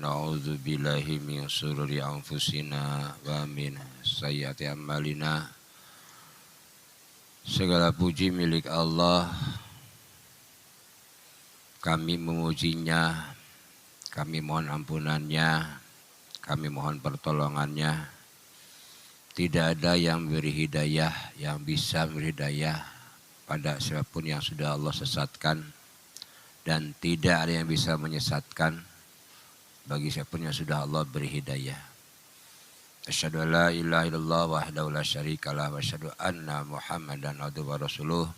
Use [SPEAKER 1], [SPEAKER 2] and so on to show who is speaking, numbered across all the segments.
[SPEAKER 1] na'udzu billahi min syururi anfusina wa min sayyiati a'malina. Segala puji milik Allah. Kami memujinya, kami mohon ampunannya, kami mohon pertolongannya. Tidak ada yang beri hidayah, yang bisa beri hidayah pada siapapun yang sudah Allah sesatkan. Dan tidak ada yang bisa menyesatkan bagi siapapun yang sudah Allah beri hidayah. Asyhadu an la ilaha illallah wahdahu la syarikalah wa asyhadu anna Muhammadan abduhu wa rasuluh.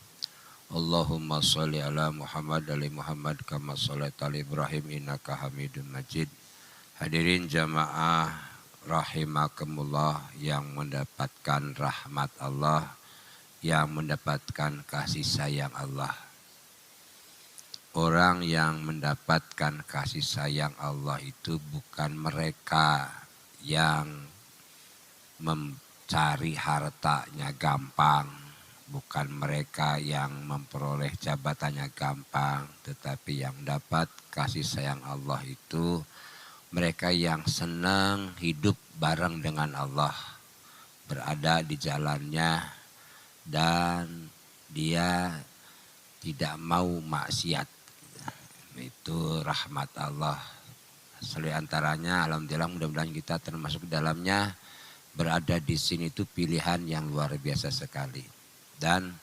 [SPEAKER 1] Allahumma sholli ala Muhammad ali Muhammad kama shallaita ala Ibrahim innaka Hamidum Majid. Hadirin jamaah rahimakumullah yang mendapatkan rahmat Allah, yang mendapatkan kasih sayang Allah. Orang yang mendapatkan kasih sayang Allah itu bukan mereka yang mencari hartanya gampang, bukan mereka yang memperoleh jabatannya gampang, tetapi yang dapat kasih sayang Allah itu mereka yang senang hidup bareng dengan Allah, berada di jalannya, dan dia tidak mau maksiat. Itu rahmat Allah. Selain antaranya, alhamdulillah mudah-mudahan kita termasuk dalamnya. Berada di sini itu pilihan yang luar biasa sekali. Dan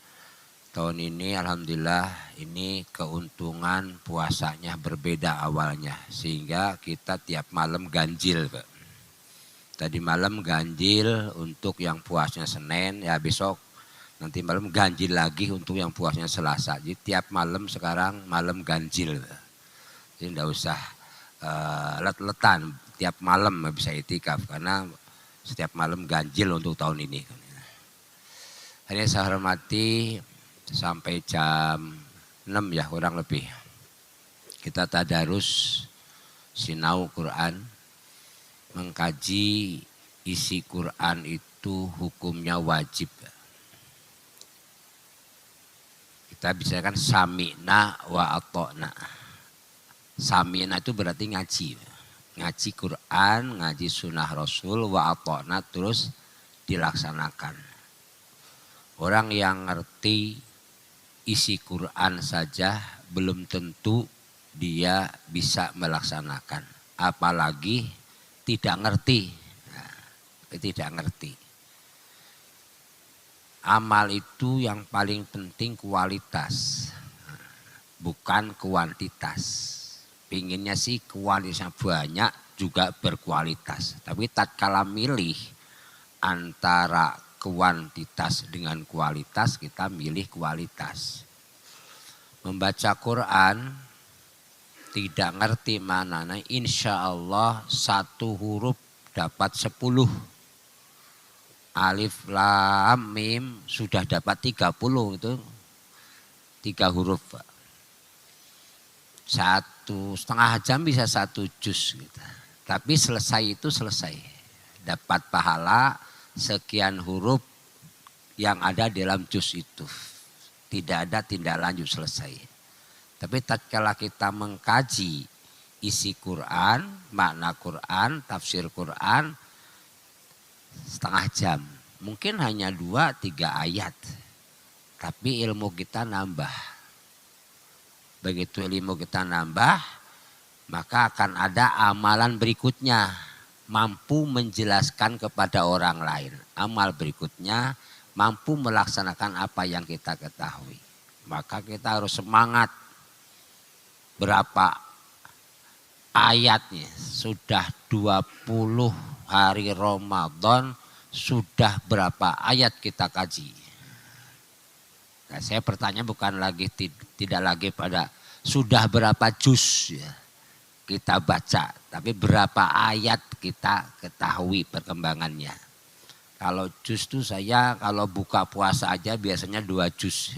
[SPEAKER 1] tahun ini alhamdulillah ini keuntungan puasanya berbeda awalnya. Sehingga kita tiap malam ganjil, Pak. Tadi malam ganjil untuk yang puasnya Senin, ya besok nanti malam ganjil lagi untuk yang puasnya Selasa. Jadi tiap malam sekarang malam ganjil. Jadi tidak usah let-letan, tiap malam bisa itikaf karena setiap malam ganjil untuk tahun ini. Hanya saya hormati sampai jam 6 ya kurang lebih. Kita tadarus sinau Quran, mengkaji isi Quran itu hukumnya wajib. Kita bicarakan sami'na wa ata'na. Sami'na itu berarti ngaji. Ngaji Quran, ngaji sunnah Rasul, wa ata'na terus dilaksanakan. Orang yang ngerti isi Quran saja belum tentu dia bisa melaksanakan. Apalagi tidak ngerti. Nah, tidak ngerti. Amal itu yang paling penting kualitas, bukan kuantitas. Pinginnya sih kualitasnya banyak juga berkualitas. Tapi tatkala milih antara kuantitas dengan kualitas, kita milih kualitas. Membaca Quran tidak ngerti maknanya, insya Allah satu huruf dapat 10. Alif lam mim sudah dapat 30, itu 3 huruf. 1,5 jam bisa 1 juz gitu. Tapi selesai itu selesai. Dapat pahala sekian huruf yang ada dalam juz itu. Tidak ada tindak lanjut, selesai. Tapi tatkala kita mengkaji isi Quran, makna Quran, tafsir Quran, 1/2 jam. Mungkin hanya 2-3 ayat. Tapi ilmu kita nambah. Begitu ilmu kita nambah, maka akan ada amalan berikutnya. Mampu menjelaskan kepada orang lain. Amal berikutnya mampu melaksanakan apa yang kita ketahui. Maka kita harus semangat. Berapa ayatnya? Sudah 20 hari Ramadan, sudah berapa ayat kita kaji? Nah, saya bertanya bukan lagi tidak lagi pada sudah berapa juz ya, kita baca, tapi berapa ayat kita ketahui perkembangannya. Kalau juz itu saya kalau buka puasa aja biasanya 2 juz.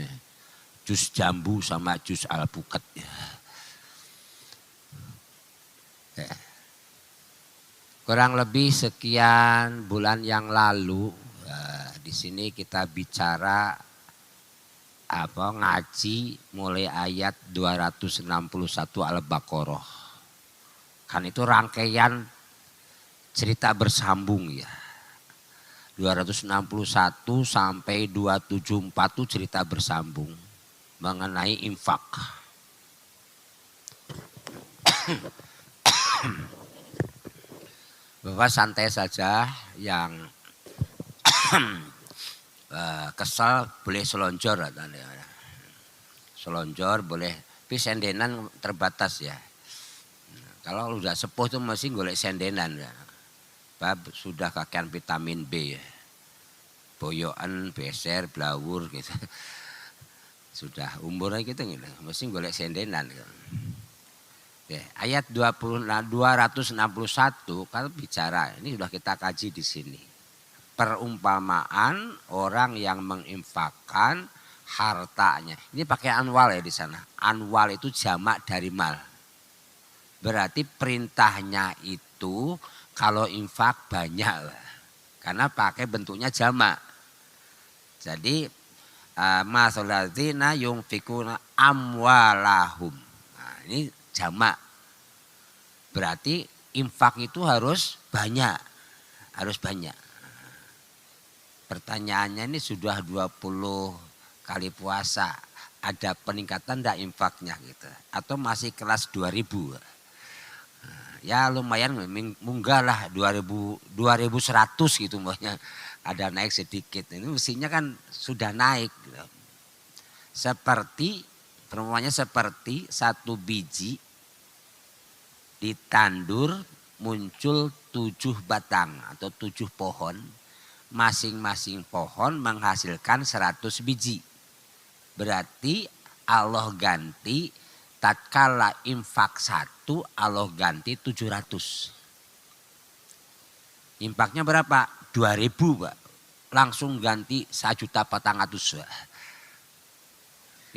[SPEAKER 1] Juz jambu sama juz alpukat. Ya. Kurang lebih sekian bulan yang lalu di sini kita bicara ngaji mulai ayat 261 Al-Baqarah. Kan itu rangkaian cerita bersambung ya. 261 sampai 274 itu cerita bersambung mengenai infak. Bapak santai saja, yang kesal boleh selonjor. Selonjor boleh, tapi sendenan terbatas ya. Kalau udah sepuh tuh mesti golek sendenan ya. Bab sudah kakean vitamin B ya. Boyokan, beser, blawur gitu. Sudah umurnya gitu, mesti golek sendenan gitu. Ya, ayat 261 kalau bicara, ini sudah kita kaji di sini. Perumpamaan orang yang menginfakkan hartanya. Ini pakai anwal ya di sana. Anwal itu jamak dari mal. Berarti perintahnya itu kalau infak banyak. Karena pakai bentuknya jamak. Jadi masaladzina yunfikuna amwalahum. Nah, ini jamak. Berarti infak itu harus banyak. Harus banyak. Pertanyaannya ini sudah 20 kali puasa. Ada peningkatan enggak infaknya gitu. Atau masih kelas 2000. Ya lumayan munggah lah 2100 gitu makanya. Ada naik sedikit. Ini mestinya kan sudah naik. Gitu. Seperti, perumpamannya seperti satu biji ditandur muncul 7 batang atau 7 pohon. Masing-masing pohon menghasilkan 100 biji. Berarti Allah ganti tatkala infak 1 Allah ganti 700. Infaknya berapa? 2000 Pak. Langsung ganti 1.400.000 Pak.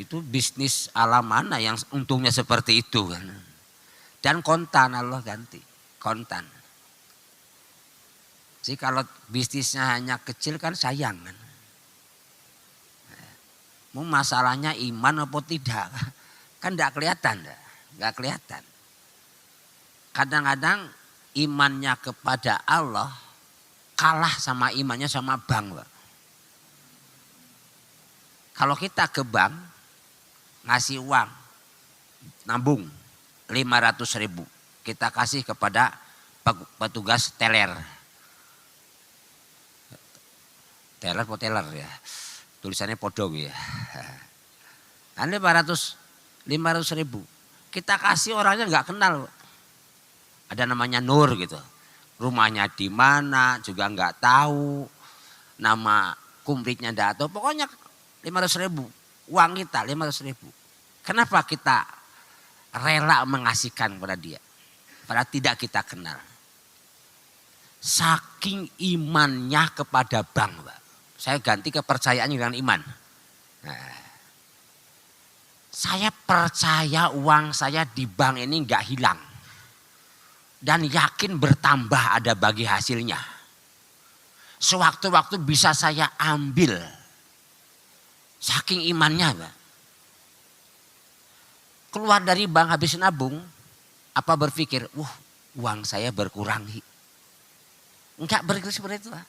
[SPEAKER 1] Itu bisnis ala mana yang untungnya seperti itu kan. Dan kontan Allah ganti. Kontan. Jadi kalau bisnisnya hanya kecil kan sayang kan. Mau masalahnya iman apa tidak. Kan enggak kelihatan. Enggak kelihatan. Kadang-kadang imannya kepada Allah kalah sama imannya sama bank. Pak. Kalau kita ke bank ngasih uang nabung 500.000 kita kasih kepada petugas teller. Teller atau teller ya. Tulisannya podo ya. Anda 500.000 kita kasih orangnya nggak kenal. Ada namanya Nur gitu. Rumahnya di mana juga nggak tahu. Nama kumritnya enggak tahu. Pokoknya 500.000 uang kita 500.000. Kenapa kita rela mengasihkan kepada dia? Padahal tidak kita kenal. Saking imannya kepada bank, Pak. Saya ganti kepercayaan dengan iman. Nah, saya percaya uang saya di bank ini enggak hilang. Dan yakin bertambah ada bagi hasilnya. Sewaktu-waktu bisa saya ambil. Saking imannya, Pak. Keluar dari bank habis nabung, apa berpikir, uang saya berkurang. Enggak berpikir seperti itu, Pak.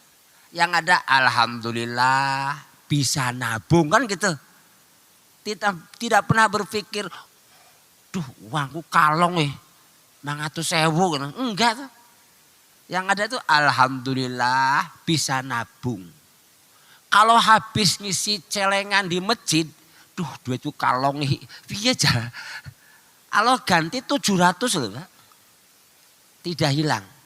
[SPEAKER 1] Yang ada alhamdulillah bisa nabung kan gitu. Tidak pernah berpikir, uangku kalong 900.000 kan. Enggak tuh. Yang ada itu alhamdulillah bisa nabung. Kalau habis ngisi celengan di masjid, duitku kalong piye aja. Allah ganti 700 loh, Pak. Tidak hilang.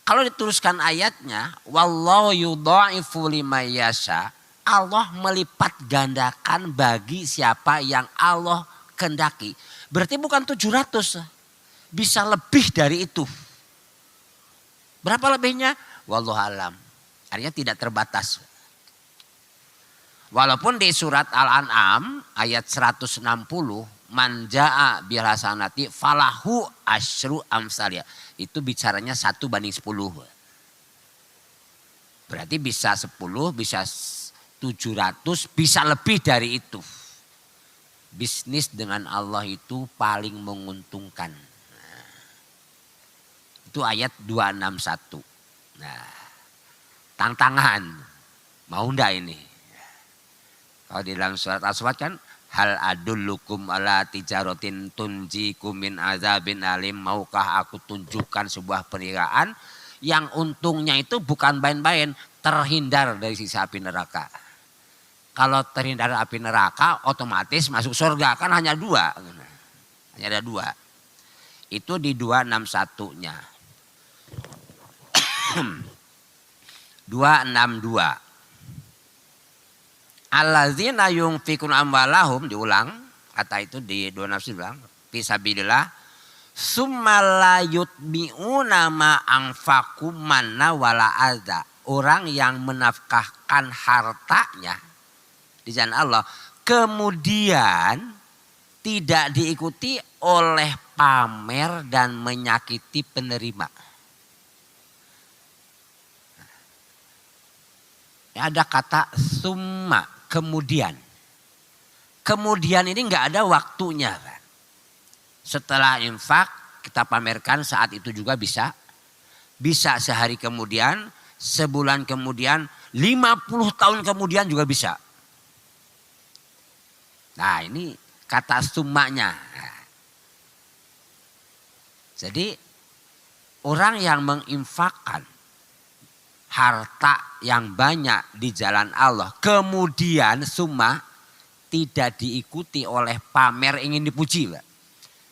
[SPEAKER 1] Kalau diteruskan ayatnya, wallahu yudha'ifu liman yasha, Allah melipat gandakan bagi siapa yang Allah kehendaki. Berarti bukan 700, bisa lebih dari itu. Berapa lebihnya? Wallahu alam. Artinya tidak terbatas. Walaupun di surat Al-An'am ayat 160, man jaa bil hasanati falahu asyru amsalya. Itu bicaranya 1:10. Berarti bisa 10, bisa 700, bisa lebih dari itu. Bisnis dengan Allah itu paling menguntungkan. Itu ayat 261. Nah, tantangan. Mau ndak ini? Kalau di dalam surat As-Saffat kan, hal adullukum ala tijaratin tunjikum min azabin alim. Maukah aku tunjukkan sebuah perniagaan yang untungnya itu bukan main-main, terhindar dari siksa api neraka. Kalau terhindar dari api neraka otomatis masuk surga, kan hanya dua. Hanya ada dua. Itu di 261-nya. 262. Allazina yunfikun amwalahum, diulang kata itu di 262 bilang fisabilillah summa la yutbi'una ma anfaqu manna wala adza. Orang yang menafkahkan hartanya di jalan Allah kemudian tidak diikuti oleh pamer dan menyakiti penerima. Ada kata summa, kemudian. Kemudian ini enggak ada waktunya. Setelah infak kita pamerkan saat itu juga bisa. Bisa sehari kemudian, sebulan kemudian, 50 tahun kemudian juga bisa. Nah ini kata summanya. Jadi orang yang menginfakkan harta yang banyak di jalan Allah kemudian summa tidak diikuti oleh pamer ingin dipuji, Pak.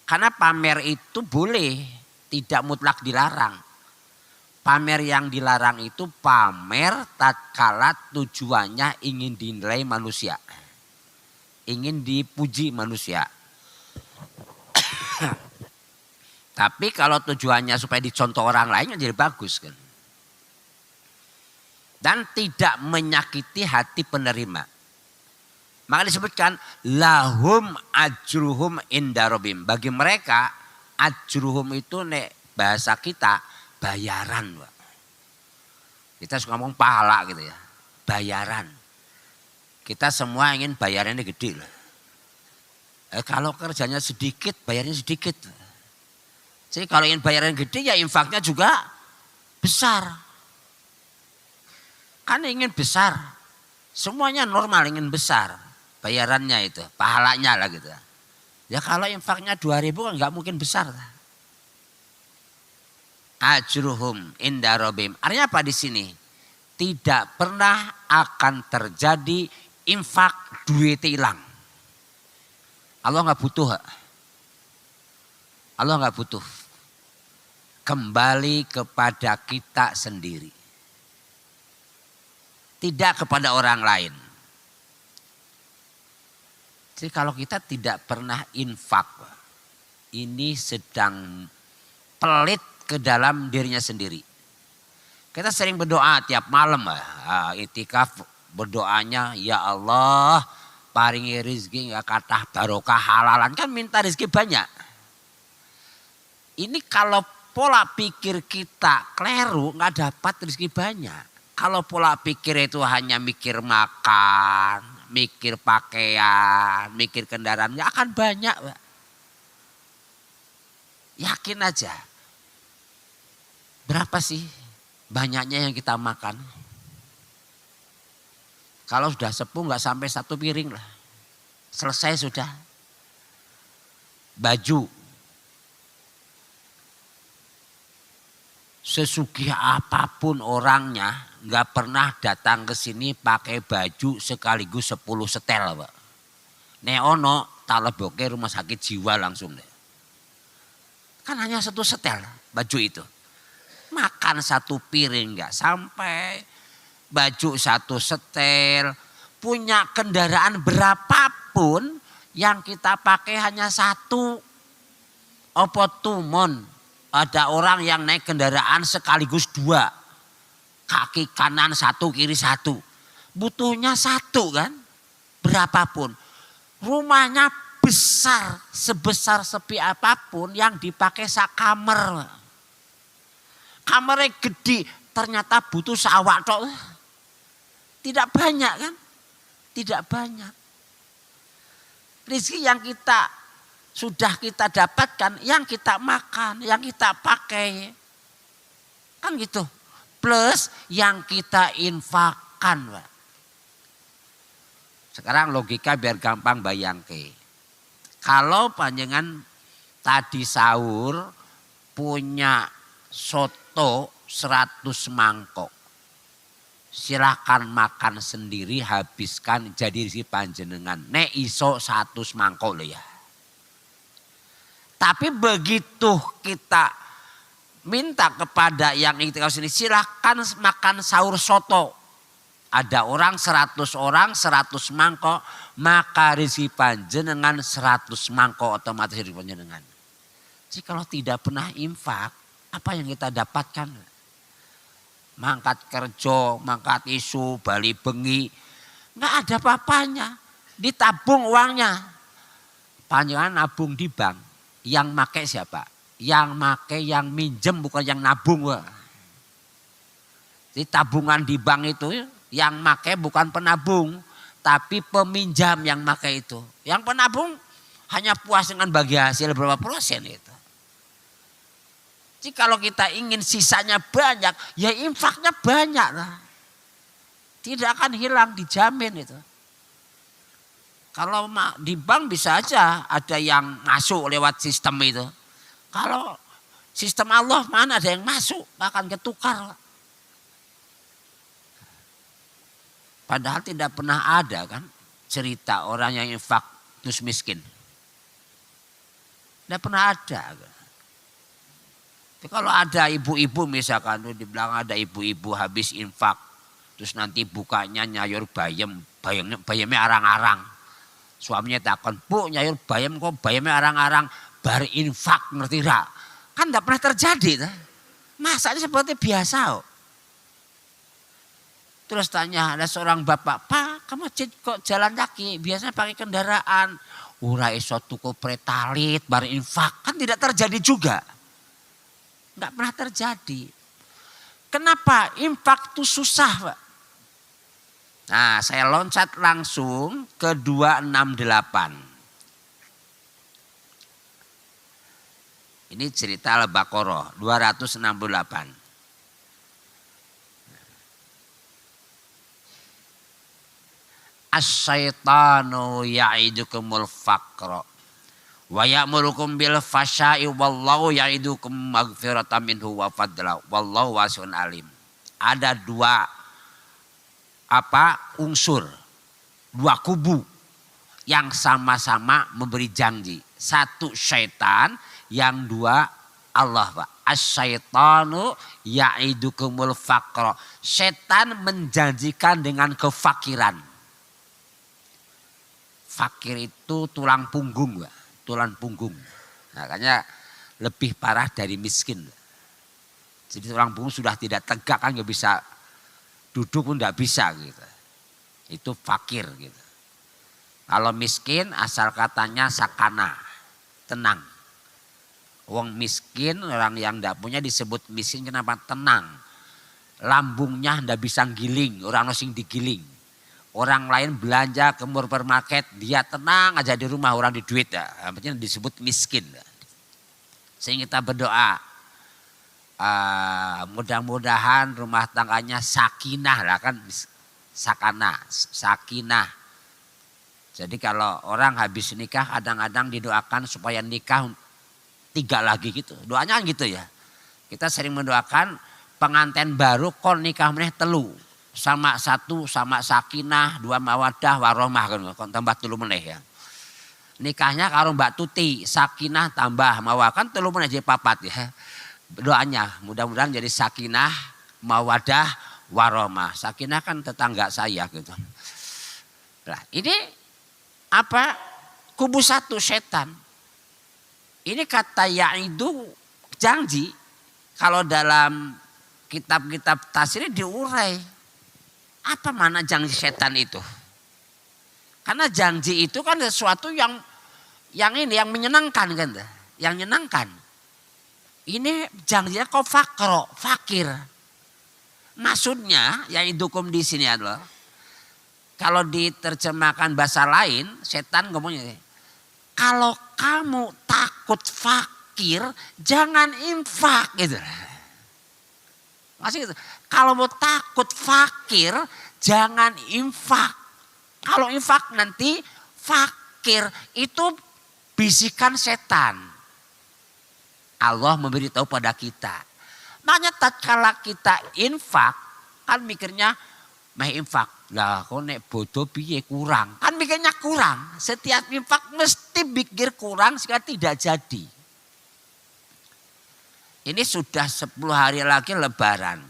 [SPEAKER 1] Karena pamer itu boleh, tidak mutlak dilarang. Pamer yang dilarang itu pamer tatkala tujuannya ingin dinilai manusia, ingin dipuji manusia. Tapi kalau tujuannya supaya dicontoh orang lain jadi bagus kan. Dan tidak menyakiti hati penerima. Maka disebutkan lahum ajruhum inda rabbihim. Bagi mereka ajruhum itu nek bahasa kita bayaran. Kita suka ngomong pahala gitu ya. Bayaran. Kita semua ingin bayarannya gede lah. Kalau kerjanya sedikit bayarnya sedikit. Jadi kalau ingin bayaran gede ya infaknya juga besar. Kan ingin besar, semuanya normal ingin besar, bayarannya itu, pahalanya lah gitu. Ya kalau infaknya 2.000 kan nggak mungkin besar. Ajruhum inda rabbihim. Artinya apa di sini? Tidak pernah akan terjadi infak duit hilang. Allah nggak butuh. Allah nggak butuh. Kembali kepada kita sendiri. Tidak kepada orang lain. Jadi kalau kita tidak pernah infak, ini sedang pelit ke dalam dirinya sendiri. Kita sering berdoa tiap malam, itikaf berdoanya, ya Allah paringi rizki nggak kathah barokah halalan, kan minta rizki banyak. Ini kalau pola pikir kita kleru nggak dapat rizki banyak. Kalau pola pikir itu hanya mikir makan, mikir pakaian, mikir kendaraan, ya akan banyak, Pak. Yakin aja. Berapa sih banyaknya yang kita makan? Kalau sudah sepuh nggak sampai 1 piring lah. Selesai sudah. Baju. Sesugih apapun orangnya nggak pernah datang ke sini pakai baju sekaligus 10 setel, Pak. Neono tak leboke rumah sakit jiwa langsung deh. Kan hanya 1 setel baju itu. Makan 1 piring nggak sampai, baju 1 setel, punya kendaraan berapapun yang kita pakai hanya 1. Opo tumon. Ada orang yang naik kendaraan sekaligus 2. Kaki kanan 1, kiri 1. Butuhnya 1 kan. Berapapun. Rumahnya besar. Sebesar sepi apapun yang dipakai sakamar. Kamarnya gede. Ternyata butuh sawak tok. Tidak banyak kan. Tidak banyak. Rezeki yang sudah kita dapatkan, yang kita makan, yang kita pakai. Kan gitu. Plus yang kita infakkan, Pak. Sekarang logika biar gampang bayangke. Kalau panjenengan tadi sahur punya soto 100 mangkok. Silakan makan sendiri, habiskan jadi si panjenengan. Nek iso 100 mangkok loh ya. Tapi begitu kita minta kepada yang itikaf sini, silakan makan sahur soto. Ada orang 100 orang 100 mangkok, maka rezeki panjenengan 100 mangkok otomatis rezeki panjenengan. Jadi kalau tidak pernah infak, apa yang kita dapatkan? Mangkat kerja, mangkat isu, bali bengi, nggak ada apa-apanya. Ditabung uangnya. Panjangan nabung di bank. Yang make siapa? Yang make yang minjem bukan yang nabung. Jadi tabungan di bank itu yang make bukan penabung, tapi peminjam yang make itu. Yang penabung hanya puas dengan bagi hasil berapa persen itu. Jadi kalau kita ingin sisanya banyak, ya infaknya banyak lah. Tidak akan hilang, dijamin itu. Kalau di bank bisa aja ada yang masuk lewat sistem itu. Kalau sistem Allah mana ada yang masuk, akan ketukar. Padahal tidak pernah ada kan cerita orang yang infak terus miskin. Tidak pernah ada kan. Kalau ada ibu-ibu misalkan di belakang ada ibu-ibu habis infak, terus nanti bukanya nyayur bayam, bayamnya arang-arang. Suaminya takon, "Bu, nyayur bayam kok bayamnya arang-arang, bar infak ngerti ra?" Kan enggak pernah terjadi. Masanya seperti biasa. Terus tanya ada seorang bapak, "Pak, kamu kok jalan kaki? Biasanya pakai kendaraan." "Ora iso tuku pretalit bar infak." Kan tidak terjadi juga. Enggak pernah terjadi. Kenapa? Infak itu susah, Pak. Nah, saya loncat langsung ke 268. Ini cerita Al-Baqarah 268. As-syaitanu ya'idukumul faqra wa ya'murukum bil fasya'i wallahu ya'idukum maghfiratan minhu wa fadla wallahu wasi'un alim. Ada dua unsur, dua kubu yang sama-sama memberi janji. Satu syaitan, yang dua Allah, Pak. As-syaitanu ya'idukumul faqra. Setan menjanjikan dengan kefakiran. Fakir itu tulang punggung, Pak. Tulang punggung. Makanya lebih parah dari miskin. Jadi tulang punggung sudah tidak tegak kan, nggak bisa duduk pun nggak bisa gitu. Itu fakir gitu. Kalau miskin asal katanya sakana, tenang. Wong miskin, orang yang nggak punya disebut miskin kenapa? Tenang. Lambungnya nggak bisa giling, orang sing digiling. Orang lain belanja ke supermarket, dia tenang aja di rumah, orang di duit ya. Artinya disebut miskin. Sehingga kita berdoa, mudah-mudahan rumah tangganya sakinah lah kan, sakinah. Jadi kalau orang habis nikah kadang-kadang didoakan supaya nikah 3 lagi gitu. Doanya kan gitu ya. Kita sering mendoakan pengantin baru kon nikah meneh 3. Sama 1 sama sakinah, 2 mawadah warahmah kan tambah 3 meneh ya. Nikahnya karo Mbak Tuti, sakinah tambah mawadah kan 3 meneh jadi 4 ya. Doanya mudah-mudahan jadi sakinah, mawadah, warahmah. Sakinah kan tetangga saya gitu. Nah, ini kubu 1 setan. Ini kata ya'idu janji. Kalau dalam kitab-kitab tafsir diurai. Apa mana janji setan itu? Karena janji itu kan sesuatu yang menyenangkan kan, yang menyenangkan. Ini janjinya kau fakir. Maksudnya yang idukum di sini adalah kalau diterjemahkan bahasa lain, setan ngomongnya, kalau kamu takut fakir, jangan infak gitu. Masih gitu. Kalau mau takut fakir, jangan infak. Kalau infak nanti fakir itu bisikan setan. Allah memberitahu pada kita. Makanya tatkala kita infak, kan mikirnya meh infak. Lah kok nek bodoh piye kurang. Kan mikirnya kurang. Setiap infak mesti pikir kurang sehingga tidak jadi. Ini sudah 10 hari lagi lebaran.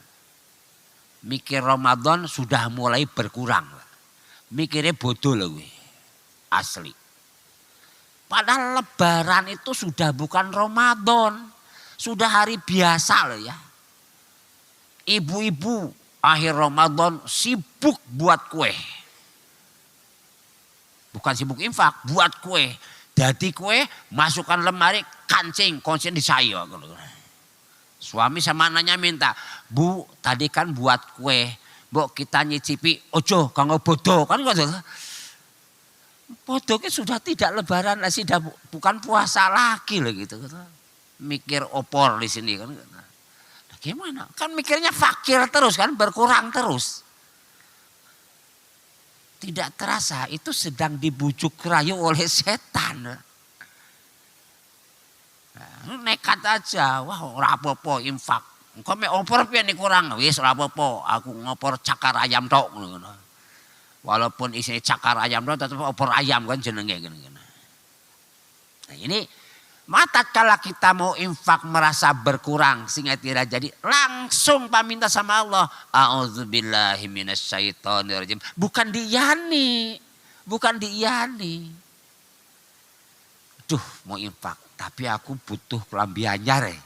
[SPEAKER 1] Mikir Ramadan sudah mulai berkurang. Mikirnya bodoh loh gue. Asli. Padahal lebaran itu sudah bukan Ramadan. Sudah hari biasa loh ya. Ibu-ibu akhir Ramadan sibuk buat kue. Bukan sibuk infak, buat kue. Jadi kue masukkan lemari kancing konsen di saya. Suami sama anaknya minta, Bu tadi kan buat kue. Bu kita nyicipi, ojo kanggo bodoh. Kan bodoh kan sudah tidak lebaran, sudah bukan puasa lagi loh gitu. Mikir opor di sini kan. Nah, gimana? Kan mikirnya fakir terus kan, berkurang terus. Tidak terasa itu sedang dibujuk rayu oleh setan. Nah, nekat aja, wah ora apa-apa infak. Engko mek opor piye nek kurang, wis ora apa-apa, aku ngopor cakar ayam tok ngono. Walaupun isinya cakar ayam tok tetap opor ayam kan jenenge ngene. Nah, ini mata kala kita mau infak merasa berkurang sehingga tidak jadi, langsung paminta sama Allah. A'udzubillahi minasyaitonirrajim. Bukan diiyani. Bukan diiyani. Duh mau infak tapi aku butuh kelambi anyar ya.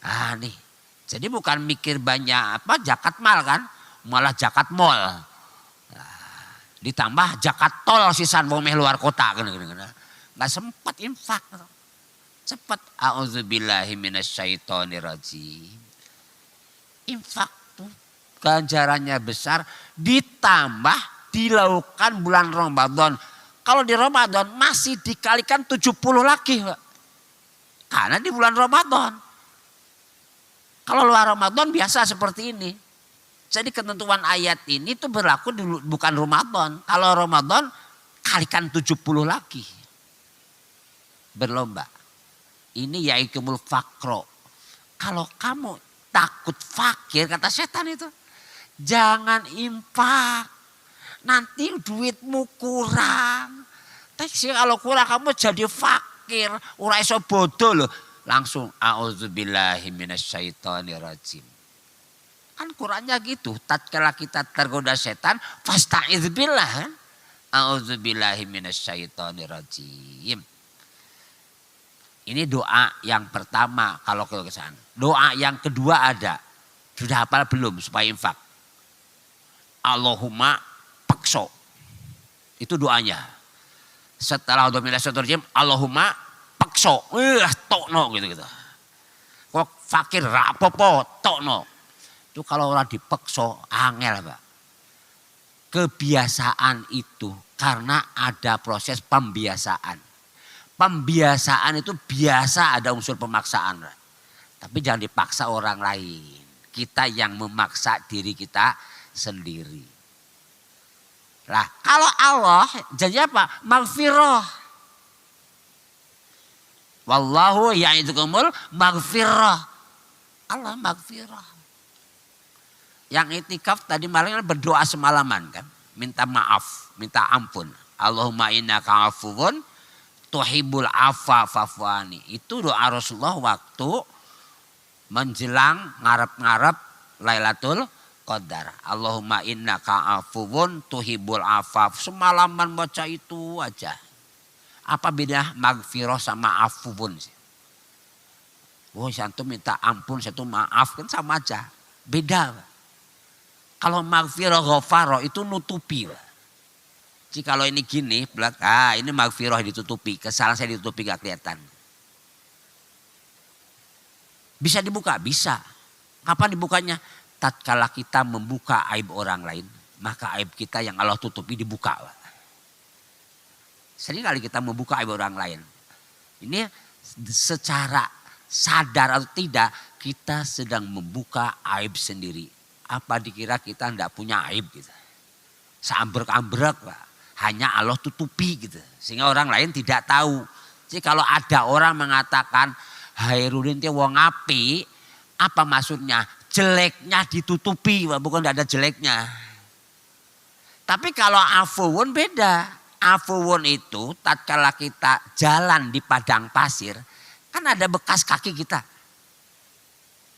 [SPEAKER 1] Ah nih. Jadi bukan mikir banyak apa zakat mal kan. Malah zakat mall. Nah, ditambah zakat tol sisan wong meh luar kota. Nggak sempat infak. Cepat. A'udzubillahi minasyaitonirrajim. Infak tuh ganjarannya besar, ditambah dilakukan bulan Ramadan. Kalau di Ramadan masih dikalikan 70 lagi, Pak. Karena di bulan Ramadan. Kalau luar Ramadan biasa seperti ini. Jadi ketentuan ayat ini tuh berlaku bukan Ramadan. Kalau Ramadan kalikan 70 lagi. Berlomba. Ini yaikumul fakro. Kalau kamu takut fakir, kata setan itu, jangan infak. Nanti duitmu kurang. Tapi kalau kurang kamu jadi fakir. Ora iso bodoh loh. Langsung a'udzubillahi minasyaitonirrajim. Kan Qur'annya gitu. Tatkala kita tergoda setan, fasta'iz billah. A'udzubillahi minasyaitonirrajim. Ini doa yang pertama kalau ke sana. Doa yang kedua ada. Sudah hafal belum supaya infak? Allahumma pakso. Itu doanya. Setelah Allahumma pakso. Tokno gitu. Kok fakir rapopo tokno. Itu kalau orang dipekso angel Pak. Kebiasaan itu karena ada proses pembiasaan. Pembiasaan itu biasa ada unsur pemaksaan. Tapi jangan dipaksa orang lain. Kita yang memaksa diri kita sendiri. Lah kalau Allah janji apa? Maghfirah. Wallahu ya'idukumul maghfirah. Allah maghfirah. Yang itikaf tadi malam berdoa semalaman kan. Minta maaf, minta ampun. Allahumma innaka afuwun tuhibul afa fa'fuani. Itu doa Rasulullah waktu menjelang ngarep-ngarep Lailatul Qadar. Allahumma innaka afuwun tuhibul afa. Semalaman baca itu aja. Apa beda maghfirah sama afuwun? Oh, satu minta ampun, satu maaf kan sama aja. Beda. Kalau maghfirah ghafara itu nutupi. Jadi kalau ini gini, ini maghfirah ditutupi, kesalahan saya ditutupi gak kelihatan. Bisa dibuka? Bisa. Kapan dibukanya? Tatkala kita membuka aib orang lain, maka aib kita yang Allah tutupi dibuka. Sering kali kita membuka aib orang lain. Ini secara sadar atau tidak,
[SPEAKER 2] kita sedang membuka aib sendiri. Apa dikira kita tidak punya aib gitu. Seambrek-ambrek Pak. Hanya Allah tutupi gitu. Sehingga orang lain tidak tahu. Jadi kalau ada orang mengatakan Hairudin itu wong api, apa maksudnya? Jeleknya ditutupi, bukan tidak ada jeleknya. Tapi kalau afuwun beda. Afuwun itu tatkala kita jalan di padang pasir, kan ada bekas kaki kita.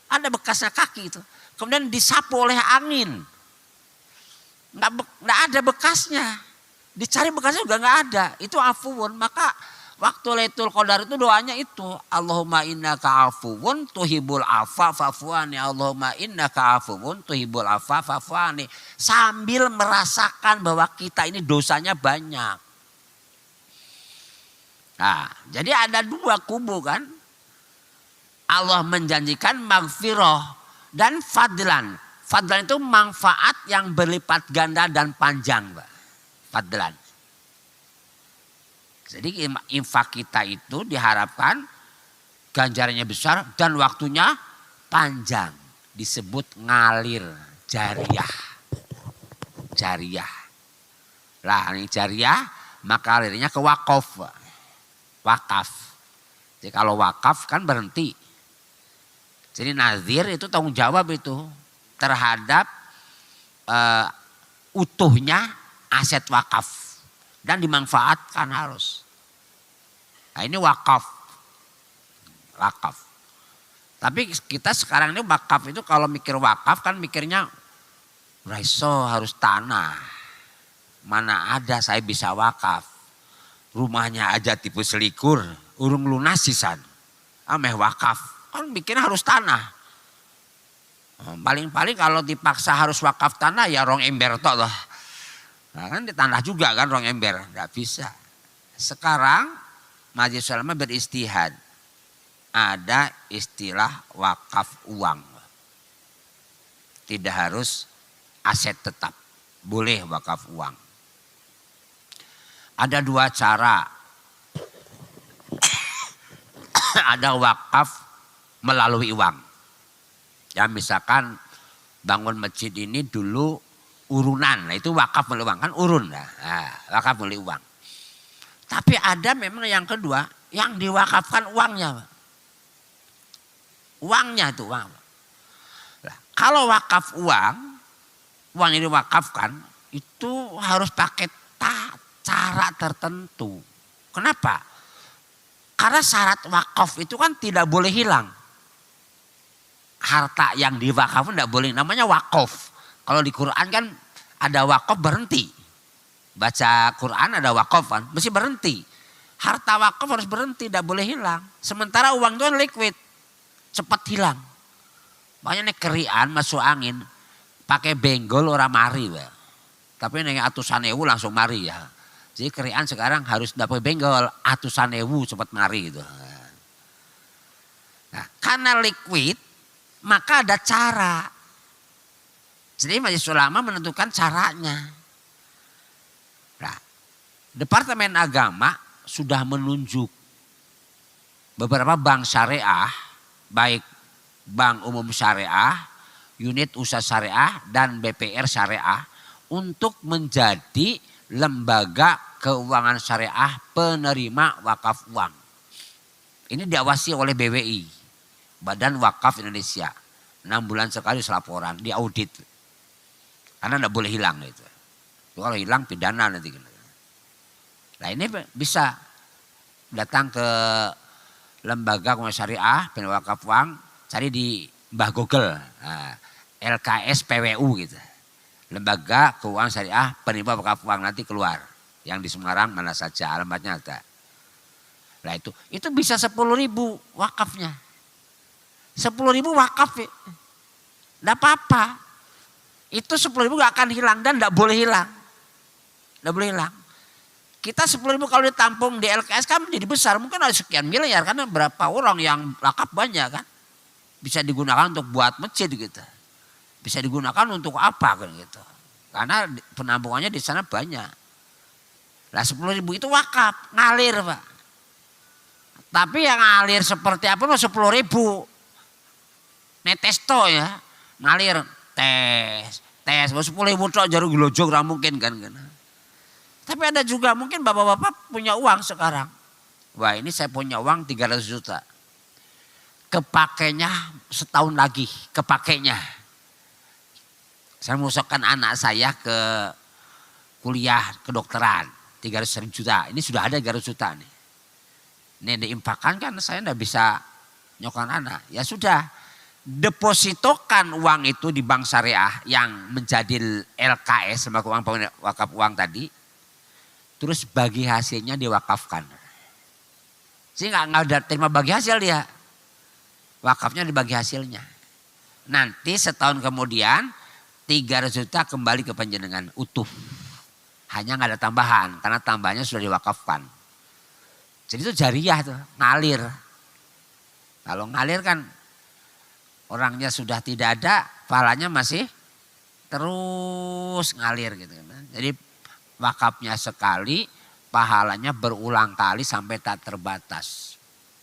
[SPEAKER 2] Ada bekasnya kaki itu. Kemudian disapu oleh angin. Nggak ada bekasnya. Dicari bekasnya juga nggak ada. Itu afuwun. Maka waktu Lailatul Qadar itu doanya itu. Allahumma innaka afuwun tuhibul afa fa'fuani. Allahumma innaka afuwun tuhibul afa fa'fuani. Sambil merasakan bahwa kita ini dosanya banyak. Nah, jadi ada dua kubu kan. Allah menjanjikan maghfirah dan fadlan. Fadlan itu manfaat yang berlipat ganda dan panjang. Fadlan. Jadi infak kita itu diharapkan ganjarannya besar dan waktunya panjang. Disebut ngalir jariah. Jariah. Lah ini jariah maka alirnya ke wakaf. Wakaf. Jadi kalau wakaf kan berhenti. Jadi nazir itu tanggung jawab itu terhadap utuhnya aset wakaf. Dan dimanfaatkan harus. Nah ini wakaf. Wakaf. Tapi kita sekarang ini wakaf itu kalau mikir wakaf kan mikirnya raiso harus tanah. Mana ada saya bisa wakaf. Rumahnya aja tipe selikur. Urung lunas sisan. Ameh wakaf. Kan mikirnya harus tanah. Paling-paling kalau dipaksa harus wakaf tanah ya rong ember tok loh. Nah kan di tanah juga kan rong ember. Nggak bisa. Sekarang Majelis Ulama beristihad. Ada istilah wakaf uang. Tidak harus aset tetap. Boleh wakaf uang. Ada dua cara. Ada wakaf melalui uang. Ya misalkan bangun masjid ini dulu urunan. Nah, itu wakaf melalui uang. Kan urun. Nah, wakaf melalui uang. Tapi ada memang yang kedua. Yang diwakafkan uangnya. Uangnya itu uang. Nah, kalau wakaf uang. Uang ini diwakafkan. Itu harus pakai cara tertentu. Kenapa? Karena syarat wakaf itu kan tidak boleh hilang. Harta yang diwakafkan tidak boleh. Namanya wakaf. Kalau di Quran kan ada wakaf berhenti. Baca Quran ada wakaf kan. Mesti berhenti. Harta wakaf harus berhenti. Tidak boleh hilang. Sementara uang itu kan liquid. Cepat hilang. Makanya nih kerian masuk angin. Pakai benggol orang mari. Tapi nih atusan ewu langsung mari ya. Jadi kerian sekarang harus dapat benggol. Atusan ewu cepat mari gitu. Nah, karena liquid. Maka ada cara. Jadi Majelis Ulama menentukan caranya. Nah, Departemen Agama sudah menunjuk beberapa bank syariah, baik bank umum syariah, unit usaha syariah, dan BPR syariah untuk menjadi lembaga keuangan syariah penerima wakaf uang. Ini diawasi oleh BWI. Badan Wakaf Indonesia. 6 bulan sekali laporan, diaudit. Karena tidak boleh hilang itu. Kalau hilang pidana nanti. Nah ini bisa datang ke lembaga keuangan syariah, penerima wakaf uang, cari di Mbah Google. Nah, LKS PWU gitu. Lembaga keuangan syariah penerima wakaf uang nanti keluar. Yang di Semarang mana saja alamatnya ada. Nah itu bisa 10.000 wakafnya. 10.000 wakaf ya. Tidak apa-apa. Itu 10.000 gak akan hilang dan tidak boleh hilang. Tidak boleh hilang. Kita 10.000 kalau ditampung di LKS kan menjadi besar. Mungkin ada sekian miliar karena berapa orang yang wakaf banyak kan. Bisa digunakan untuk buat masjid gitu. Bisa digunakan untuk apa kan gitu. Karena penampungannya di sana banyak. Nah 10.000 itu wakaf. Ngalir Pak. Tapi yang ngalir seperti apa 10.000. netes to ya, ngalir tes, 10.000 tok jarum glojok ra mungkin kan. Tapi ada juga mungkin bapak-bapak punya uang sekarang. Wah ini saya punya uang 300 juta. Kepakainya setahun lagi, kepakainya. Saya masukkan anak saya ke kuliah kedokteran, 300 juta. Ini sudah ada 300 juta nih. Ini diinfakkan kan saya enggak bisa nyokan anak. Ya sudah, depositokan uang itu di bank syariah yang menjadi LKS, lembaga uang wakaf uang tadi. Terus bagi hasilnya diwakafkan. Sehingga nggak ada terima bagi hasil dia. Wakafnya dibagi hasilnya. Nanti setahun kemudian 300 juta kembali ke panjenengan utuh. Hanya nggak ada tambahan karena tambahnya sudah diwakafkan. Jadi itu jariah tuh, ngalir. Kalau ngalir kan orangnya sudah tidak ada, pahalanya masih terus ngalir gitu. Jadi wakafnya sekali, pahalanya berulang kali sampai tak terbatas.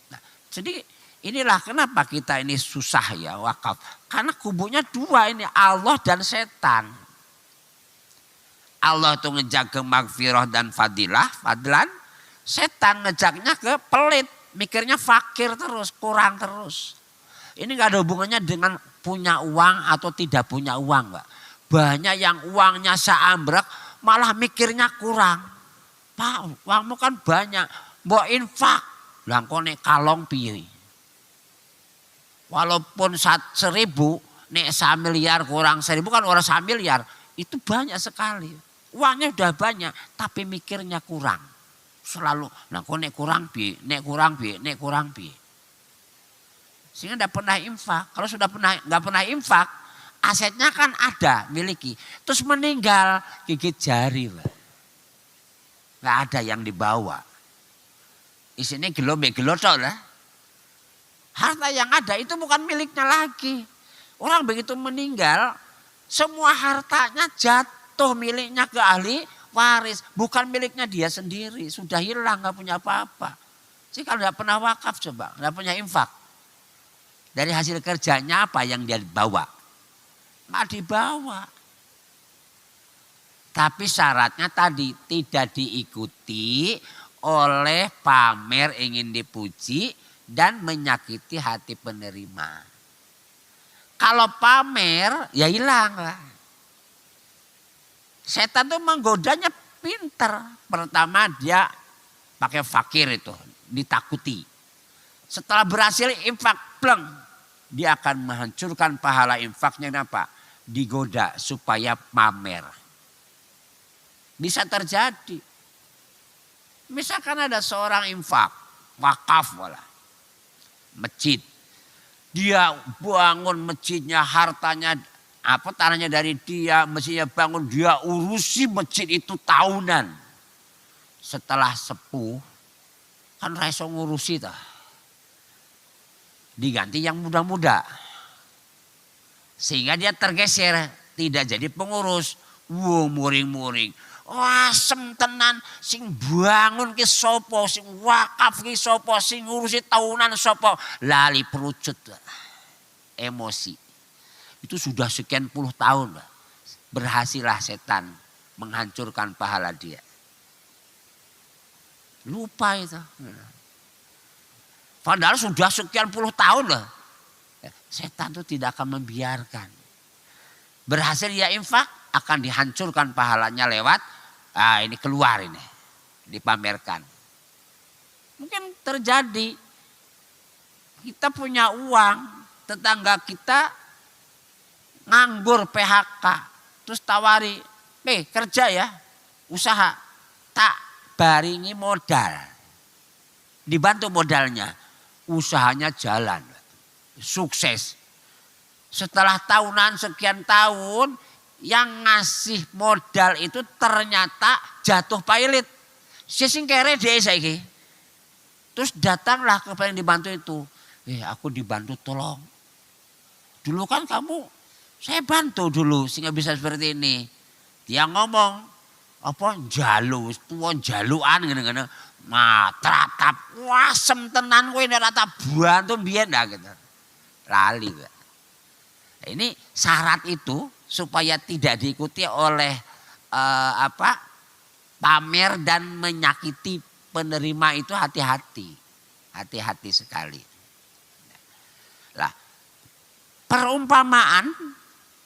[SPEAKER 2] Nah, jadi inilah kenapa kita ini susah ya wakaf. Karena kubunya dua ini, Allah dan setan. Allah itu ngejaga magfirah dan fadilah, fadlan. Setan ngejaknya ke pelit, mikirnya fakir terus, kurang terus. Ini gak ada hubungannya dengan punya uang atau tidak punya uang, Pak. Banyak yang uangnya seambrek malah mikirnya kurang. Pak, uangmu kan banyak, mbok infak. Lah kok nek kalong piye? Walaupun 1.000, nek 1 miliar kurang 1.000 kan orang 1 miliar. Itu banyak sekali. Uangnya udah banyak tapi mikirnya kurang. Selalu, nah kok nek kurang piye, nek kurang piye, nek kurang piye. Sehingga tidak pernah infak. Kalau sudah nggak pernah infak, asetnya kan ada, miliki. Terus meninggal, gigit jari. Nggak ada yang dibawa. Isinya gelodok lah. Harta yang ada itu bukan miliknya lagi. Orang begitu meninggal, semua hartanya jatuh miliknya ke ahli waris. Bukan miliknya dia sendiri, sudah hilang, nggak punya apa-apa. Jadi kalau nggak pernah wakaf coba, nggak punya infak. Dari hasil kerjanya apa yang dia bawa? Nggak dibawa. Tapi syaratnya tadi tidak diikuti oleh pamer ingin dipuji dan menyakiti hati penerima. Kalau pamer ya hilang lah. Setan tuh menggodanya pinter. Pertama dia pakai fakir itu, ditakuti. Setelah berhasil infak pleng, dia akan menghancurkan pahala infaknya. Kenapa? Digoda supaya pamer. Bisa terjadi. Misalkan ada seorang infak, wakaf malah. Masjid. Dia bangun masjidnya, hartanya tanahnya dari dia, masjidnya bangun, dia urusi masjid itu tahunan. Setelah sepuh, kan raiso ngurusi tah. Diganti yang muda-muda. Sehingga dia tergeser, tidak jadi pengurus. Wow, muring-muring. Wah, asem tenan, sing bangun ki sapa, sing wakaf ki sapa, sing ngurusi tahunan sapa, lali perucut. Emosi. Itu sudah sekian puluh tahun. Berhasillah setan menghancurkan pahala dia. Lupa itu. Padahal sudah sekian puluh tahun loh. Setan itu tidak akan membiarkan. Berhasil dia infak, akan dihancurkan pahalanya lewat ini keluar ini, dipamerkan. Mungkin terjadi kita punya uang, tetangga kita nganggur PHK, terus tawari, kerja ya, usaha, tak baringi modal, dibantu modalnya, usahanya jalan, sukses. Setelah tahunan sekian tahun, yang ngasih modal itu ternyata jatuh pailit. Sing kere dia saiki. Terus datanglah kepada yang dibantu itu. Aku dibantu tolong. Dulu kan kamu, saya bantu dulu sehingga bisa seperti ini. Dia ngomong, apa jalu, tuan jaluan gini-gini. Matratap, wasem tenan kowe nek tak bantu biyen dah gitu. Lali. Ini syarat itu supaya tidak diikuti oleh pamer dan menyakiti penerima itu hati-hati. Hati-hati sekali. Lah,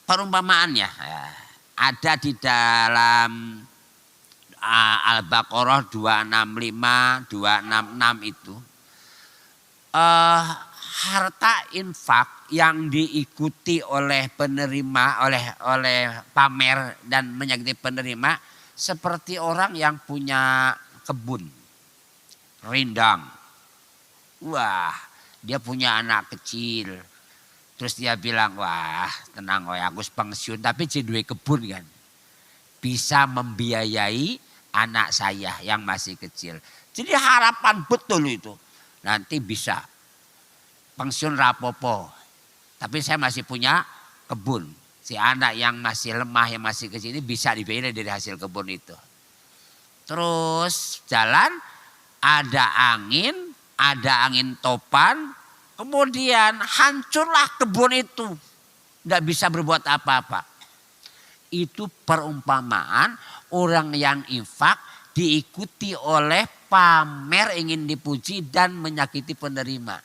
[SPEAKER 2] perumpamaannya ada di dalam Al-Baqarah 265, 266 itu. Harta infak yang diikuti oleh penerima, oleh pamer dan menyakiti penerima seperti orang yang punya kebun rindang. Wah, dia punya anak kecil. Terus dia bilang, wah tenang aku pensiun tapi jadi kebun kan. Bisa membiayai anak saya yang masih kecil. Jadi harapan betul itu. Nanti bisa pensiun rapopo. Tapi saya masih punya kebun. Si anak yang masih lemah, yang masih kecil ini bisa dibiayai dari hasil kebun itu. Terus jalan, ada angin topan. Kemudian hancurlah kebun itu. Tidak bisa berbuat apa-apa. Itu perumpamaan orang yang infak diikuti oleh pamer ingin dipuji dan menyakiti penerima.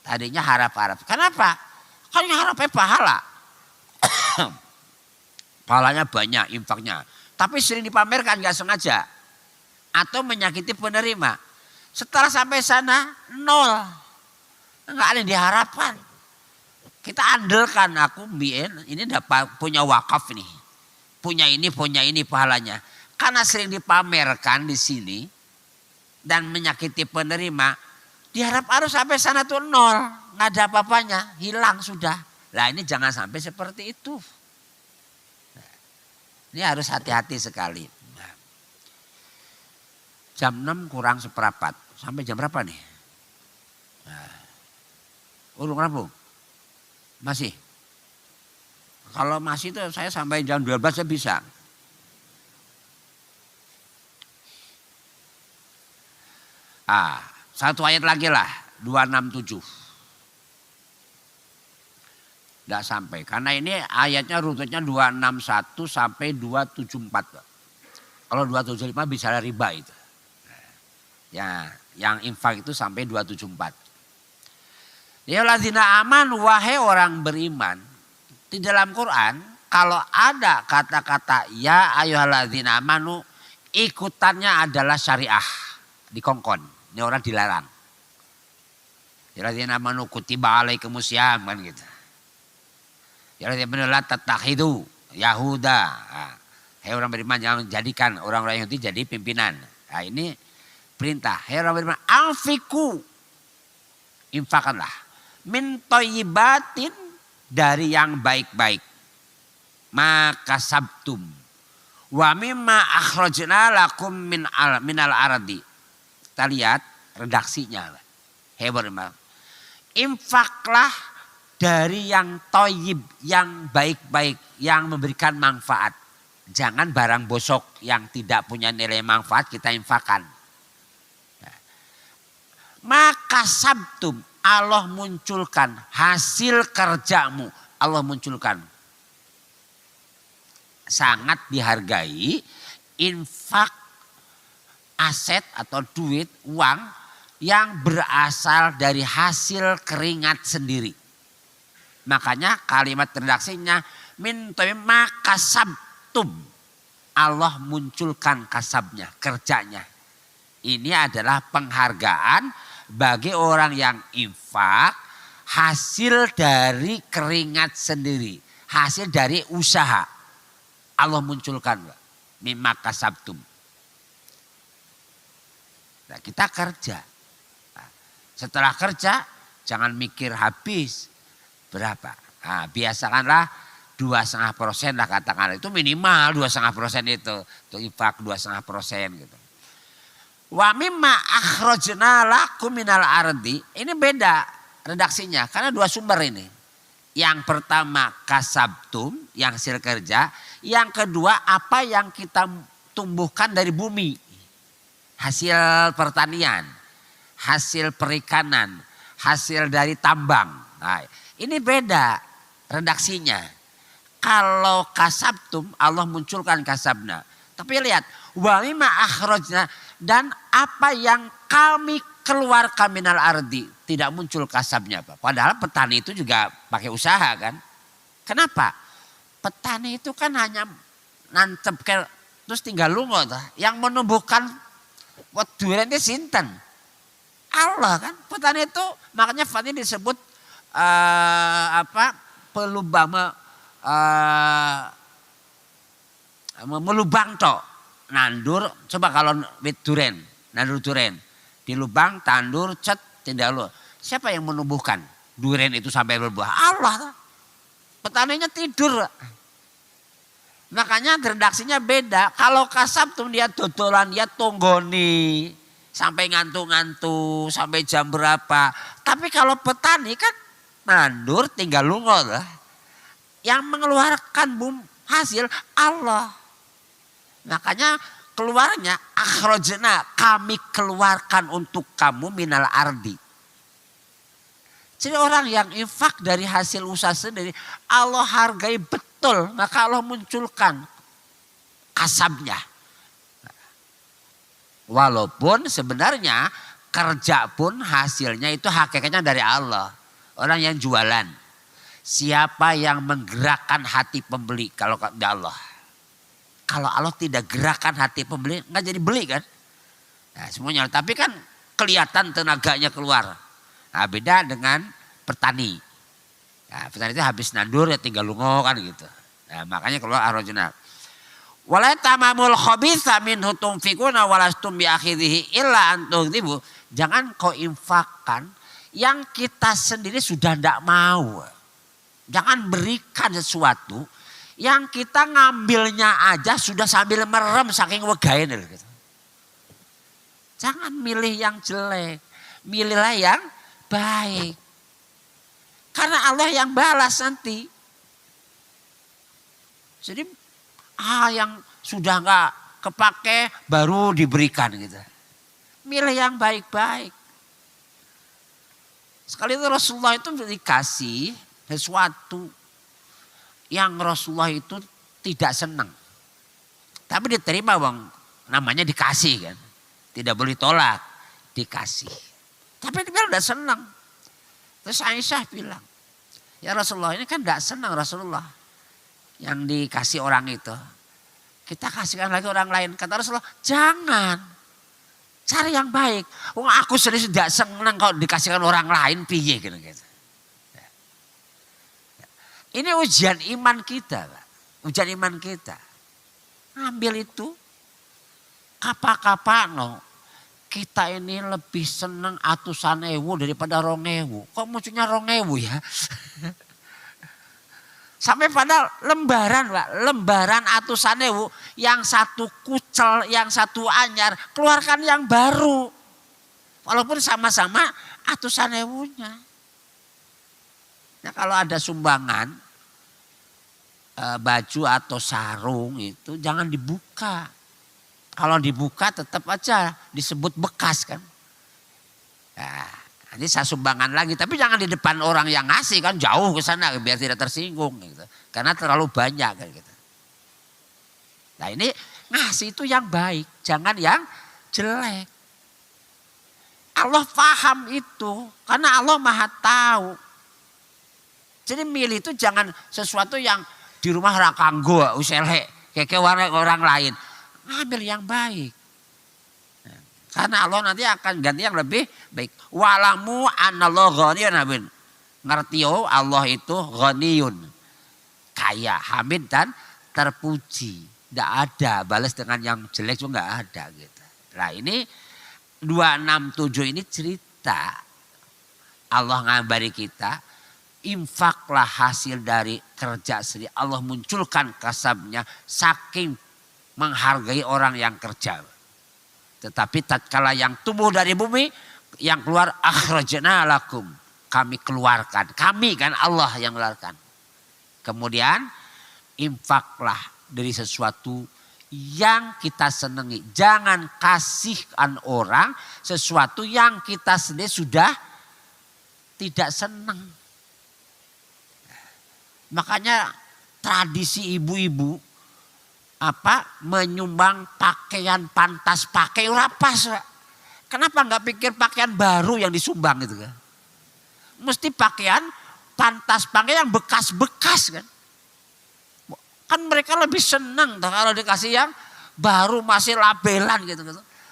[SPEAKER 2] Tadinya harap-harap. Kenapa? Kan harapnya pahala. Pahalanya banyak infaknya. Tapi sering dipamerkan gak sengaja. Atau menyakiti penerima. Setelah sampai sana nol. Enggak ada yang diharapkan. Kita andalkan aku ini dapat punya wakaf nih. Punya ini pahalanya. Karena sering dipamerkan di sini. Dan menyakiti penerima. Diharap harus sampai sana tuh nol. Nggak ada apa-apanya. Hilang sudah. Nah ini jangan sampai seperti itu. Nah, ini harus hati-hati sekali. Nah, jam 6 kurang seperempat. Sampai jam berapa nih? Nah, urung rampung? Masih? Kalau masih itu saya sampai jam 12 saya bisa. Satu ayat lagi lah, 267. Tidak sampai, karena ini ayatnya rutenya 261 sampai 274. Kalau 275 bisa riba itu. Ya, yang infak itu sampai 274. Ya ladzina aman, wahai orang beriman. Di dalam Quran, kalau ada kata-kata ya ayyuhalladzina amanu, ikutannya adalah syariah, dikongkon. Ini orang dilarang. Ya ladzina amanu kutiba alaikumusiyam kan gitu. Ya ladzina la tattakhidu yahuda. Hei orang beriman jangan jadikan orang-orang Yahudi jadi pimpinan. Nah ini perintah. Hei orang beriman, anfiku. Infakkanlah. Min thayyibatin, dari yang baik-baik. Maka sabtum. Wa mimma akhrajna lakum minal ardi. Kita lihat redaksinya. Hebat. Infaklah dari yang thayyib, yang baik-baik, yang memberikan manfaat. Jangan barang bosok yang tidak punya nilai manfaat kita infakkan. Maka sabtum, Allah munculkan hasil kerjamu. Allah munculkan. Sangat dihargai infak aset atau duit, uang yang berasal dari hasil keringat sendiri. Makanya kalimat redaksinya maka sabtum. Allah munculkan kasabnya, kerjanya. Ini adalah penghargaan bagi orang yang infak hasil dari keringat sendiri. Hasil dari usaha. Allah munculkan. Mimaka sabtum. Nah, kita kerja. Nah, setelah kerja jangan mikir habis. Berapa? Nah, biasakanlah 2,5% lah katakan. Itu minimal 2,5% itu. Untuk infak 2,5% gitu. Wa mimma akhrajna lakum minal ardi. Ini beda redaksinya karena dua sumber ini. Yang pertama kasabtum, yang hasil kerja. Yang kedua apa yang kita tumbuhkan dari bumi. Hasil pertanian, hasil perikanan, hasil dari tambang. Nah, ini beda redaksinya. Kalau kasabtum, Allah munculkan kasabna. Tapi lihat, wa mimma akhrajna, dan apa yang kami keluarkan minal ardi, tidak muncul kasabnya, Pak. Padahal petani itu juga pakai usaha kan. Kenapa? Petani itu kan hanya nancep terus tinggal lungo. Yang menumbuhkan durian itu sinten? Allah kan. Petani itu makanya petani disebut pelubang, melubang tok. Nandur, coba kalau wit duren, nandur duren. Di lubang, tandur, cet, tidak lu. Siapa yang menumbuhkan duren itu sampai berbuah? Allah. Petaninya tidur. Makanya redaksinya beda. Kalau kasabtum dia dodolan, dia tonggoni. Sampai ngantuk-ngantuk, sampai jam berapa. Tapi kalau petani kan nandur tinggal lungo lah. Yang mengeluarkan hasil Allah. Makanya keluarnya akhrajna, kami keluarkan untuk kamu minal ardi. Jadi orang yang infak dari hasil usaha sendiri, Allah hargai betul, maka Allah munculkan kasabnya. Walaupun sebenarnya kerja pun hasilnya itu hakikatnya dari Allah. Orang yang jualan, siapa yang menggerakkan hati pembeli kalau dari Allah. Kalau Allah tidak gerakan hati pembeli, nggak jadi beli kan. Nah, semuanya, tapi kan kelihatan tenaganya keluar. Nah, beda dengan petani. Nah, petani itu habis nandur ya tinggal lungo kan gitu. Nah, makanya keluar arrojna. Wala tamamul khabitha minhu tunfikuna walastum bi akhirihi illa an tughdibu. Jangan kau infakkan yang kita sendiri sudah tidak mau. Jangan berikan sesuatu yang kita ngambilnya aja sudah sambil merem saking wegain gitu. Jangan milih yang jelek, milihlah yang baik. Karena Allah yang balas nanti. Jadi yang sudah nggak kepake baru diberikan gitu. Milih yang baik-baik. Sekali itu Rasulullah itu dikasih sesuatu yang Rasulullah itu tidak senang. Tapi diterima bang, namanya dikasih kan. Tidak boleh tolak, dikasih. Tapi dia udah senang. Terus Aisyah bilang, ya Rasulullah ini kan tidak senang Rasulullah. Yang dikasih orang itu. Kita kasihkan lagi orang lain. Kata Rasulullah, jangan. Cari yang baik. Wong aku sendiri tidak senang kalau dikasihkan orang lain, piye gitu. Ini ujian iman kita, Pak. Ujian iman kita. Ambil itu. Apa-apa kita ini lebih senang atusan ewu daripada 2.000. Kok munculnya 2.000 ya? Sampai pada lembaran, Pak. Lembaran atusan ewu. Yang satu kucel, yang satu anyar. Keluarkan yang baru. Walaupun sama-sama atusan ewunya. Nah kalau ada sumbangan baju atau sarung itu jangan dibuka. Kalau dibuka tetap aja disebut bekas kan. Nah, nanti saya sumbangan lagi, tapi jangan di depan orang yang ngasih kan, jauh ke sana biar tidak tersinggung gitu. Karena terlalu banyak kan gitu. Nah ini ngasih itu yang baik, jangan yang jelek. Allah paham itu karena Allah Maha tahu. Jadi milih itu jangan sesuatu yang di rumah rakanggo usele kayak orang lain. Ambil yang baik. Karena Allah nanti akan ganti yang lebih baik. Walamu anallahu ghaniyun. Ngerti yo Allah itu ghaniyun. Kaya, hamid dan terpuji. Tidak ada balas dengan yang jelek juga nggak ada gitu. Nah ini 267 ini cerita Allah ngabari kita. Infaklah hasil dari kerja sendiri. Allah munculkan kasabnya saking menghargai orang yang kerja. Tetapi tatkala yang tumbuh dari bumi, yang keluar akhrajna lakum. Kami keluarkan. Kami kan Allah yang mengeluarkan. Kemudian infaklah dari sesuatu yang kita senangi. Jangan kasihkan orang sesuatu yang kita sendiri sudah tidak senang. Makanya tradisi ibu-ibu menyumbang pakaian pantas pakai ora pas. Kenapa nggak pikir pakaian baru yang disumbang gitu kan? Mesti pakaian pantas pakai yang bekas-bekas kan. Kan mereka lebih senang kalau dikasih yang baru masih labelan gitu.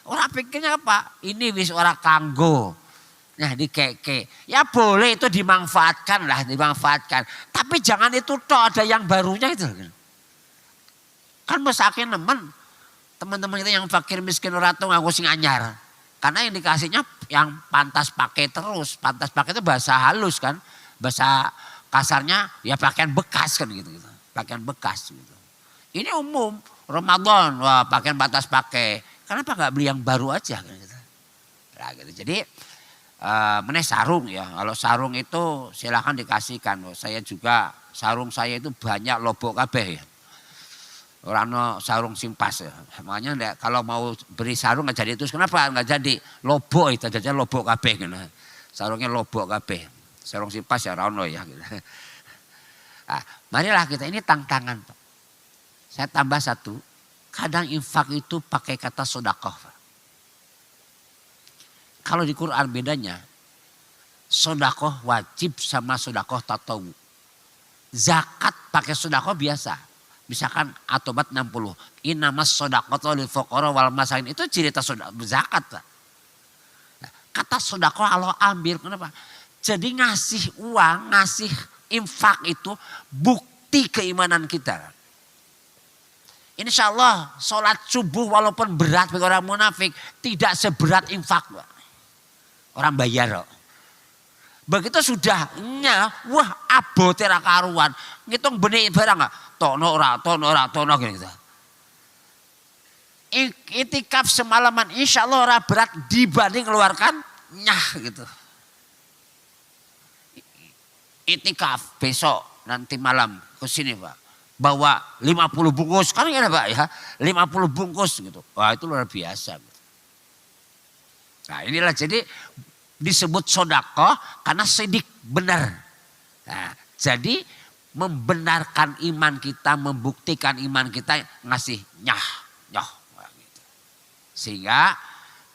[SPEAKER 2] Orang pikirnya apa? Ini wis ora kanggo. Nah dikeke. Ya boleh itu dimanfaatkan lah, dimanfaatkan. Tapi jangan itu toh ada yang barunya itu. Kan mesakin teman-teman kita yang fakir miskin ora tau ngaku sing anyar. Karena yang dikasihnya yang pantas pakai terus. Pantas pakai itu bahasa halus kan. Bahasa kasarnya ya pakaian bekas kan gitu. Pakaian bekas gitu. Ini umum. Ramadan, wah pakaian pantas pakai. Kenapa nggak beli yang baru aja kan gitu. Nah, gitu. Jadi meneh sarung ya. Kalau sarung itu silakan dikasihkan. Saya juga sarung saya itu banyak lobok kabeh ya. Orang no sarung simpas ya. Makanya kalau mau beri sarung nggak jadi terus. Kenapa nggak jadi? Lobok itu aja lobok kabeh gitu. Sarungnya lobok kabeh. Sarung simpas ya rano ya. Gitu. Nah, marilah kita ini tantangan Pak. Saya tambah satu. Kadang infak itu pakai kata sodakoh Pak. Kalau di Quran bedanya. Sodakoh wajib sama sodakoh tatawu. Zakat pakai sodakoh biasa. Misalkan atobat 60. Innamas sodakoh lil fuqara wal masakin. Itu cerita zakat Pak. Nah, kata sodakoh Allah ambil. Kenapa? Jadi ngasih uang, ngasih infak itu bukti keimanan kita. Insya Allah sholat subuh walaupun berat bagi orang munafik. Tidak seberat infak Pak. Orang bayar. Begitu sudahnya, wah abote ra karuan. Ngitung benih barang enggak? Tono ora gitu. Itikaf semalaman insya Allah ora berat dibanding keluarkan nyah gitu. Itikaf besok nanti malam ke sini Pak. Bawa 50 bungkus kan ya Pak ya. 50 bungkus gitu. Wah itu luar biasa. Nah inilah jadi disebut sodakoh karena sidik benar. Nah, jadi membenarkan iman kita, membuktikan iman kita ngasih nyoh. Gitu. Sehingga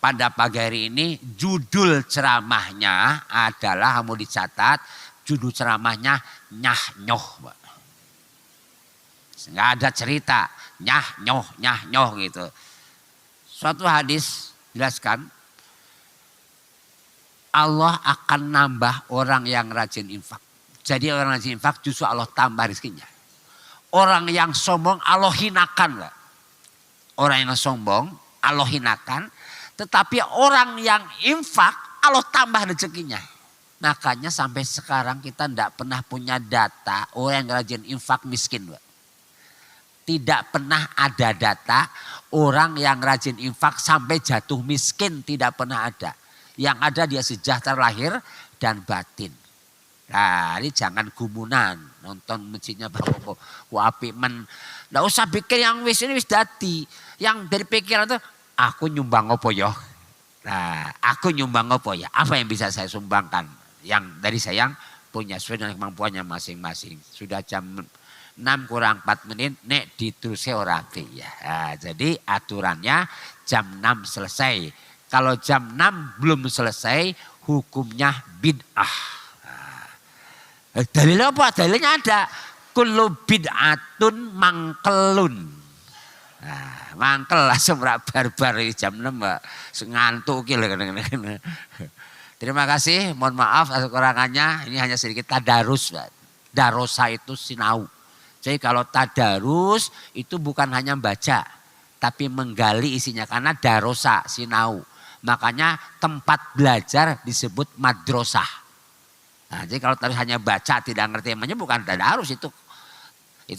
[SPEAKER 2] pada pagi hari ini judul ceramahnya adalah mau dicatat judul ceramahnya nyah nyoh. Nggak ada cerita nyah nyoh gitu. Suatu hadis jelaskan Allah akan nambah orang yang rajin infak. Jadi orang rajin infak justru Allah tambah rezekinya. Orang yang sombong Allah hinakan. Orang yang sombong Allah hinakan. Tetapi orang yang infak Allah tambah rezekinya. Makanya sampai sekarang kita tidak pernah punya data orang yang rajin infak miskin. Tidak pernah ada data orang yang rajin infak sampai jatuh miskin. Tidak pernah ada. Yang ada dia sejahtera lahir dan batin. Nah ini jangan gumunan. Nonton masjidnya berapa. Wapi men. Nggak usah pikir yang wis ini wis dati. Yang dari pikiran itu. Aku nyumbang apa ya. Nah aku nyumbang apa ya. Apa yang bisa saya sumbangkan. Yang dari saya yang punya sesuai dengan kemampuannya masing-masing. Sudah jam 6 kurang 4 menit. Nek diterusnya orang ya. Nah, jadi aturannya jam 6 selesai. Kalau jam 6 belum selesai hukumnya bid'ah. Dalilnya apa? Dalilnya ada. Kullu bid'atun mangkelun. Nah, mangkel langsung barbar jam 6 Mbak. Ngantuk kadang-kadang. Terima kasih. Mohon maaf atas kekurangannya. Ini hanya sedikit tadarus. Darosa itu sinau. Jadi kalau tadarus itu bukan hanya baca. Tapi menggali isinya. Karena darosa sinau. Makanya tempat belajar disebut madrasah. Nah, jadi kalau tadi hanya baca tidak ngerti namanya bukan tadarus itu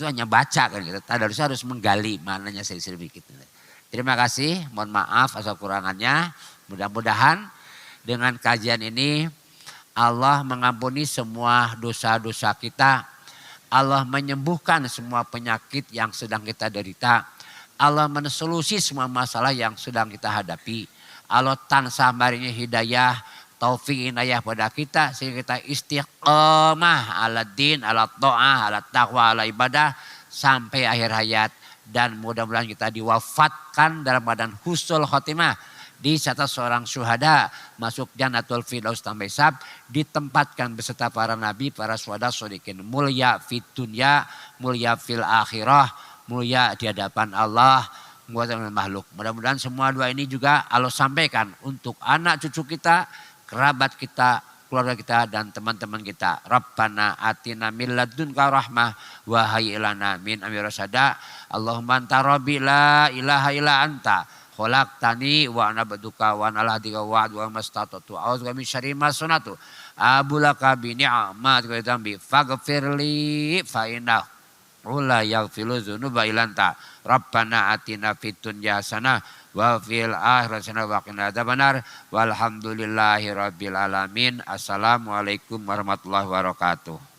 [SPEAKER 2] hanya baca kan gitu. Tadarus harus menggali maknanya sedikit. Terima kasih, mohon maaf atas kekurangannya. Mudah-mudahan dengan kajian ini Allah mengampuni semua dosa-dosa kita. Allah menyembuhkan semua penyakit yang sedang kita derita. Allah mensolusi semua masalah yang sedang kita hadapi. Allah tansah maringi hidayah taufik inayah pada kita sehingga kita istiqamah ala din, ala ta'ah, ala taqwa, ala ibadah sampai akhir hayat. Dan mudah-mudahan kita diwafatkan dalam badan husnul khotimah di atas seorang syuhada, masuk Jannatul Firdaus tanpa hisab, ditempatkan beserta para nabi, para syuhada sholihin, mulia fit dunya, mulia fil akhirah, mulia di hadapan Allah, mulia makhluk. Mudah-mudahan semua doa ini juga Allah sampaikan untuk anak cucu kita, kerabat kita, keluarga kita dan teman-teman kita. Rabbana atina min ladunka rahmah wa hayyi lana min amri rasyada. Allahumma anta rabbi la ilaha illa anta khalaqtani wa ana abduka wa ana lahdika wa mastatatu a'udzu min syarri ma sanatu abulaka bi ni'matika wa dzambi faghfirli fa innahu la yaghfiru dzunuba illa anta. Rabbana atina fid dunya hasanah wa fil akhirati hasanah wa qina adzabannar. Walhamdulillahi rabbil alamin. Assalamualaikum warahmatullahi wabarakatuh.